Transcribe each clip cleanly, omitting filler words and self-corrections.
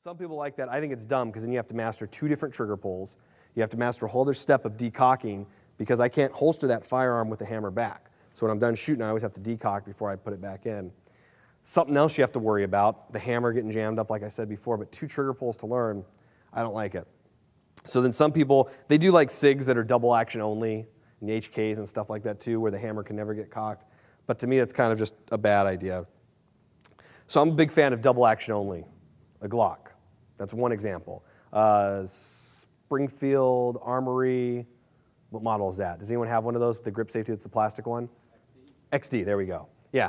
Some people like that. I think it's dumb because then you have to master 2 different trigger pulls. You have to master a whole other step of decocking because I can't holster that firearm with the hammer back. So when I'm done shooting, I always have to decock before I put it back in. Something else you have to worry about, the hammer getting jammed up like I said before, but 2 trigger pulls to learn, I don't like it. So then some people, they do like SIGs that are double action only, and the HKs and stuff like that too, where the hammer can never get cocked. But to me, that's kind of just a bad idea. So I'm a big fan of double action only, a Glock. That's one example. Springfield Armory, what model is that? Does anyone have one of those with the grip safety that's the plastic one? XD, there we go. Yeah,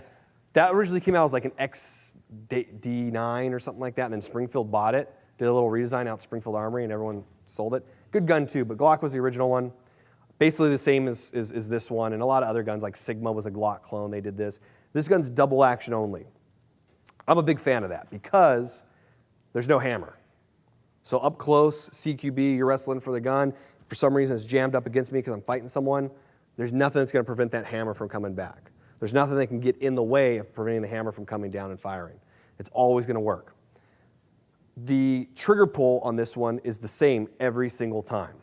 that originally came out as like an XD9 or something like that, and then Springfield bought it, did a little redesign out at Springfield Armory, and everyone sold it. Good gun too, but Glock was the original one. Basically the same as this one, and a lot of other guns, like Sigma was a Glock clone, they did this. This gun's double action only. I'm a big fan of that because there's no hammer. So up close, CQB, you're wrestling for the gun. For some reason, it's jammed up against me because I'm fighting someone. There's nothing that's going to prevent that hammer from coming back. There's nothing that can get in the way of preventing the hammer from coming down and firing. It's always going to work. The trigger pull on this one is the same every single time.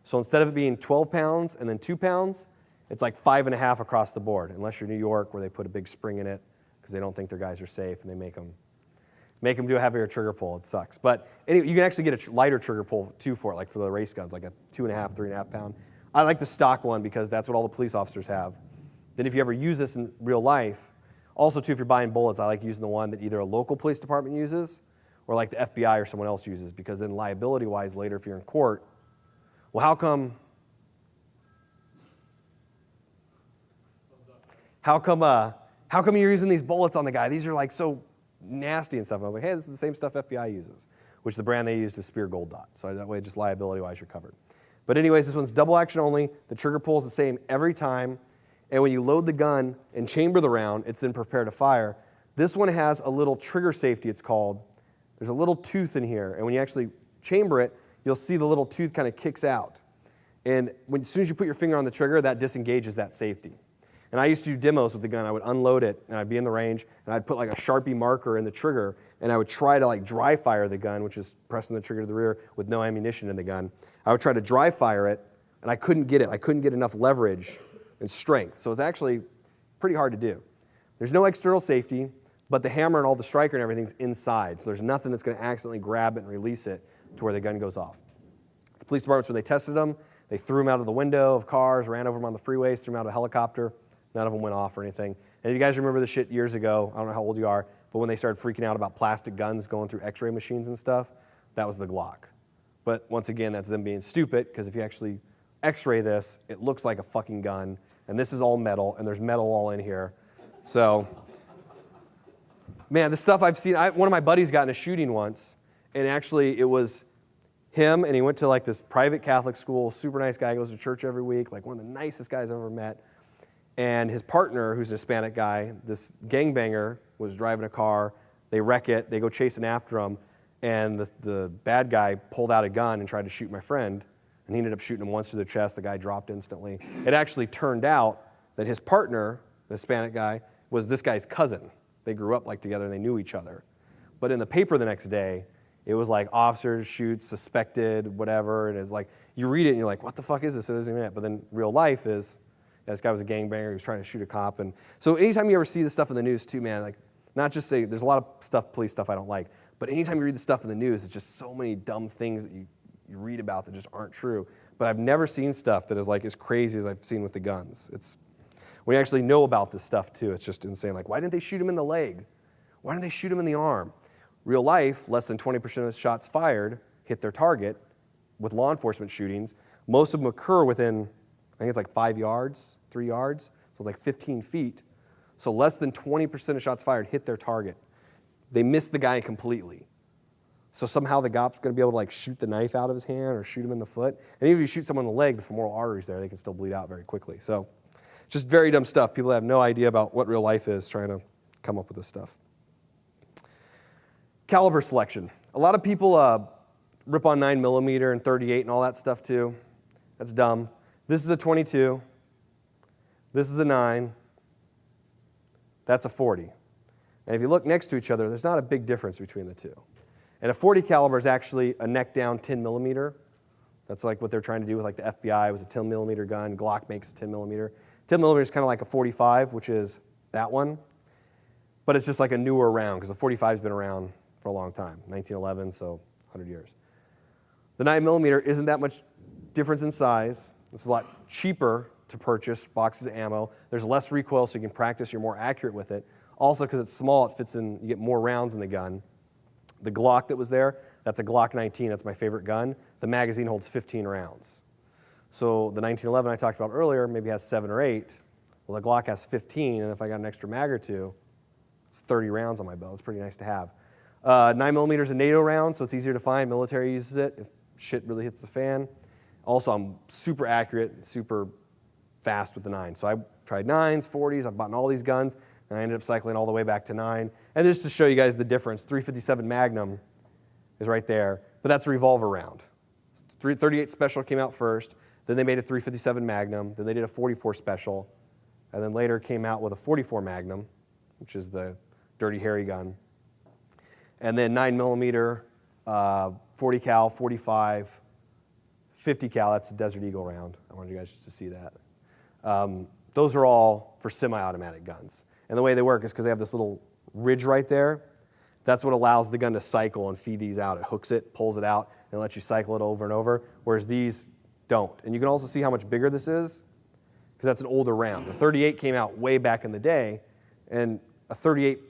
So instead of it being 12 pounds and then 2 pounds, it's like 5.5 across the board, unless you're New York where they put a big spring in it because they don't think their guys are safe and they make them do a heavier trigger pull. It sucks. But anyway, you can actually get a lighter trigger pull too for it, like for the race guns, like a 2.5, 3.5 pound. I like the stock one because that's what all the police officers have. Then if you ever use this in real life, also too, if you're buying bullets, I like using the one that either a local police department uses or like the FBI or someone else uses, because then liability-wise later if you're in court, well, how come you're using these bullets on the guy? These are like so nasty and stuff. And I was like, hey, this is the same stuff FBI uses, which the brand they used is Spear Gold Dot. So that way, just liability-wise, you're covered. But anyways, this one's double action only. The trigger pull is the same every time. And when you load the gun and chamber the round, it's then prepared to fire. This one has a little trigger safety, it's called. There's a little tooth in here. And when you actually chamber it, you'll see the little tooth kind of kicks out. And as soon as you put your finger on the trigger, that disengages that safety. And I used to do demos with the gun. I would unload it, and I'd be in the range, and I'd put like a Sharpie marker in the trigger, and I would try to like dry fire the gun, which is pressing the trigger to the rear with no ammunition in the gun. I would try to dry fire it, and I couldn't get it. I couldn't get enough leverage and strength. So it's actually pretty hard to do. There's no external safety, but the hammer and all the striker and everything's inside. So there's nothing that's going to accidentally grab it and release it to where the gun goes off. The police departments, when they tested them, they threw them out of the window of cars, ran over them on the freeways, threw them out of a helicopter. None of them went off or anything. And if you guys remember the shit years ago, I don't know how old you are, but when they started freaking out about plastic guns going through x-ray machines and stuff, that was the Glock. But once again, that's them being stupid, because if you actually x-ray this, it looks like a fucking gun, and this is all metal, and there's metal all in here. So, man, the stuff I've seen, one of my buddies got in a shooting once, and actually it was him, and he went to like this private Catholic school, super nice guy, goes to church every week, like one of the nicest guys I've ever met. And his partner, who's a Hispanic guy, this gangbanger, was driving a car. They wreck it. They go chasing after him. And the bad guy pulled out a gun and tried to shoot my friend. And he ended up shooting him once through the chest. The guy dropped instantly. It actually turned out that his partner, the Hispanic guy, was this guy's cousin. They grew up like together and they knew each other. But in the paper the next day, it was like officers shoot, suspected, whatever. And it's like, you read it and you're like, what the fuck is this? It doesn't even matter. But then real life is, this guy was a gangbanger. He was trying to shoot a cop. And so anytime you ever see this stuff in the news too, man, like not just say, there's a lot of stuff, police stuff I don't like, but anytime you read the stuff in the news, it's just so many dumb things that you read about that just aren't true. But I've never seen stuff that is like as crazy as I've seen with the guns. It's, when you actually know about this stuff too, it's just insane. Like, why didn't they shoot him in the leg? Why didn't they shoot him in the arm? Real life, less than 20% of the shots fired hit their target with law enforcement shootings. Most of them occur within, I think it's like 5 yards, 3 yards, so like 15 feet. So less than 20% of shots fired hit their target. They missed the guy completely. So somehow the cop's going to be able to like shoot the knife out of his hand or shoot him in the foot. And even if you shoot someone in the leg, the femoral artery's there, they can still bleed out very quickly. So just very dumb stuff. People have no idea about what real life is trying to come up with this stuff. Caliber selection. A lot of people rip on 9mm and 38 and all that stuff too. That's dumb. This is a 22. This is a 9. That's a 40. And if you look next to each other, there's not a big difference between the two. And a 40 caliber is actually a neck down 10 millimeter. That's like what they're trying to do with like the FBI. It was a 10 millimeter gun. Glock makes a 10 millimeter. 10 millimeter is kind of like a 45, which is that one. But it's just like a newer round because the 45's been around for a long time, 1911, so 100 years. The 9 millimeter isn't that much difference in size. It's a lot cheaper to purchase boxes of ammo. There's less recoil, so you can practice. You're more accurate with it. Also, because it's small, it fits in. You get more rounds in the gun. The Glock that was there, that's a Glock 19. That's my favorite gun. The magazine holds 15 rounds. So the 1911 I talked about earlier maybe has 7 or 8. Well, the Glock has 15, and if I got an extra mag or two, it's 30 rounds on my belt. It's pretty nice to have. 9 millimeter is a NATO round, so it's easier to find. Military uses it if shit really hits the fan. Also, I'm super accurate, super fast with the 9. So I tried 9s, 40s. I've bought all these guns, and I ended up cycling all the way back to 9. And just to show you guys the difference, 357 Magnum is right there, but that's a revolver round. 338 Special came out first, then they made a 357 Magnum, then they did a 44 Special, and then later came out with a 44 Magnum, which is the Dirty Harry gun. And then 9 millimeter, 40 cal, 45, 50 cal, that's the Desert Eagle round. I wanted you guys just to see that. Those are all for semi-automatic guns. And the way they work is because they have this little ridge right there. That's what allows the gun to cycle and feed these out. It hooks it, pulls it out, and lets you cycle it over and over, whereas these don't. And you can also see how much bigger this is, because that's an older round. The 38 came out way back in the day, and a 38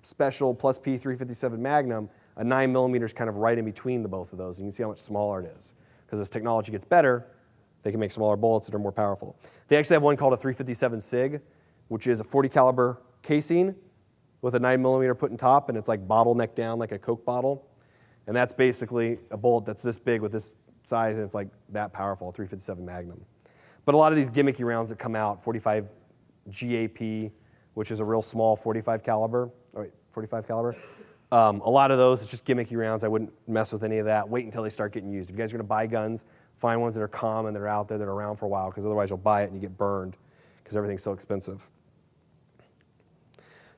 Special plus P 357 Magnum, a 9 millimeter is kind of right in between the both of those. And you can see how much smaller it is. Because as technology gets better, they can make smaller bullets that are more powerful. They actually have one called a 357 SIG, which is a 40 caliber casing with a 9 millimeter put in top, and it's like bottleneck down like a Coke bottle. And that's basically a bullet that's this big with this size, and it's like that powerful, a 357 Magnum. But a lot of these gimmicky rounds that come out, 45 GAP, which is a real small 45 caliber, a lot of those, it's just gimmicky rounds. I wouldn't mess with any of that. Wait until they start getting used. If you guys are going to buy guns, find ones that are common, that are out there, that are around for a while, because otherwise you'll buy it and you get burned because everything's so expensive.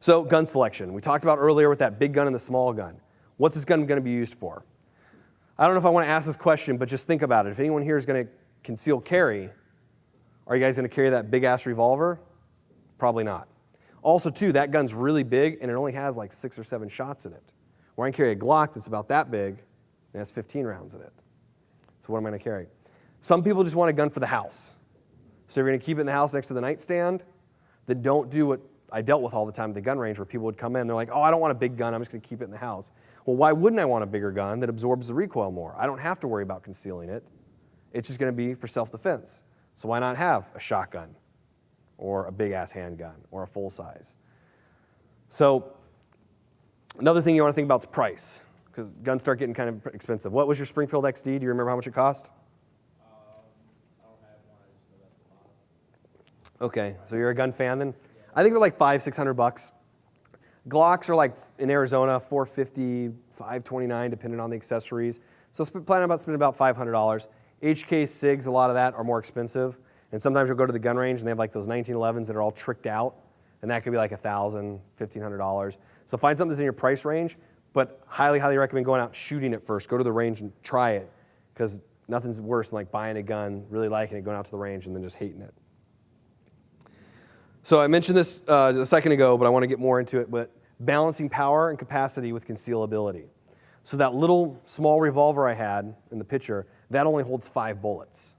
So gun selection. We talked about earlier with that big gun and the small gun. What's this gun going to be used for? I don't know if I want to ask this question, but just think about it. If anyone here is going to conceal carry, are you guys going to carry that big-ass revolver? Probably not. Also, too, that gun's really big, and it only has like 6 or 7 shots in it. Or I can carry a Glock that's about that big, and has 15 rounds in it. So what am I going to carry? Some people just want a gun for the house. So if you're going to keep it in the house next to the nightstand, then don't do what I dealt with all the time at the gun range, where people would come in, they're like, oh, I don't want a big gun, I'm just going to keep it in the house. Well, why wouldn't I want a bigger gun that absorbs the recoil more? I don't have to worry about concealing it. It's just going to be for self-defense. So why not have a shotgun, or a big-ass handgun, or a full-size? So another thing you want to think about is price, because guns start getting kind of expensive. What was your Springfield XD? Do you remember how much it cost? I don't have one, so that's a lot. Okay, so you're a gun fan then? I think they're like $500-600. Glocks are like, in Arizona, $450, $529, depending on the accessories. So plan about spending about $500. HK SIGs, a lot of that are more expensive. And sometimes you'll go to the gun range and they have like those 1911s that are all tricked out. And that could be like $1,000, $1,500. So find something that's in your price range, but highly, highly recommend going out and shooting it first. Go to the range and try it, because nothing's worse than like buying a gun, really liking it, going out to the range, and then just hating it. So I mentioned this a second ago, but I want to get more into it, but balancing power and capacity with concealability. So that little small revolver I had in the picture, that only holds 5 bullets.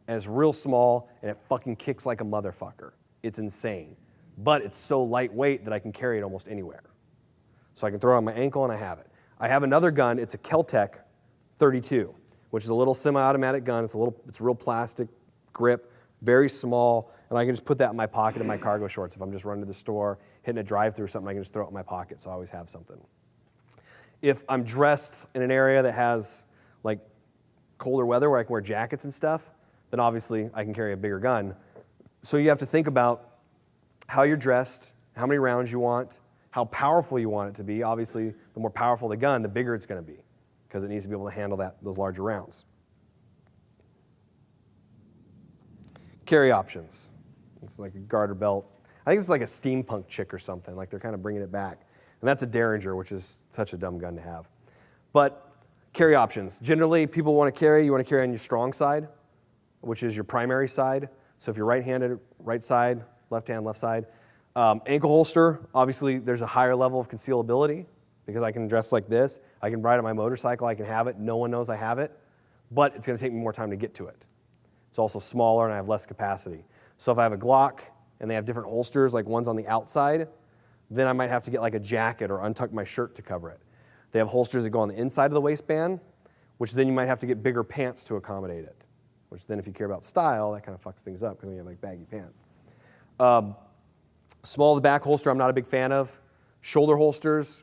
And it's real small, and it fucking kicks like a motherfucker. It's insane. But it's so lightweight that I can carry it almost anywhere. So I can throw it on my ankle, and I have it. I have another gun. It's a Keltec 32, which is a little semi-automatic gun. It's real plastic grip, very small, and I can just put that in my pocket in my cargo shorts. If I'm just running to the store, hitting a drive-through or something, I can just throw it in my pocket, so I always have something. If I'm dressed in an area that has like colder weather where I can wear jackets and stuff, then obviously I can carry a bigger gun. So you have to think about how you're dressed, how many rounds you want, how powerful you want it to be. Obviously, the more powerful the gun, the bigger it's going to be, because it needs to be able to handle those larger rounds. Carry options. It's like a garter belt. I think it's like a steampunk chick or something, like they're kind of bringing it back. And that's a Derringer, which is such a dumb gun to have. But carry options. Generally, people want to carry, you want to carry on your strong side, which is your primary side. So if you're right-handed, right side, left hand, left side. Ankle holster, obviously there's a higher level of concealability because I can dress like this. I can ride on my motorcycle, I can have it, no one knows I have it, but it's going to take me more time to get to it. It's also smaller and I have less capacity. So if I have a Glock and they have different holsters, like one's on the outside, then I might have to get like a jacket or untuck my shirt to cover it. They have holsters that go on the inside of the waistband, which then you might have to get bigger pants to accommodate it, which then if you care about style, that kind of fucks things up because then you have like baggy pants. Small to back holster, I'm not a big fan of. Shoulder holsters,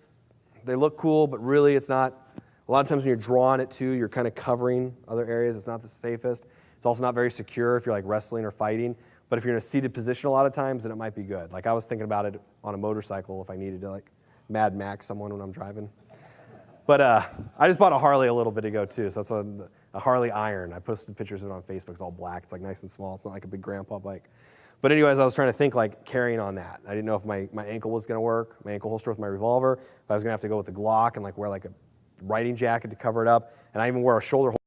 they look cool, but really it's not. A lot of times when you're drawing it too, you're kind of covering other areas. It's not the safest. It's also not very secure if you're like wrestling or fighting. But if you're in a seated position a lot of times, then it might be good. Like I was thinking about it on a motorcycle if I needed to like Mad Max someone when I'm driving. But I just bought a Harley a little bit ago too, so that's a Harley Iron. I posted pictures of it on Facebook. It's all black. It's like nice and small. It's not like a big grandpa bike. But anyways, I was trying to think like carrying on that. I didn't know if my ankle was going to work, my ankle holster with my revolver. If I was going to have to go with the Glock and like wear like a riding jacket to cover it up. And I even wore a shoulder holster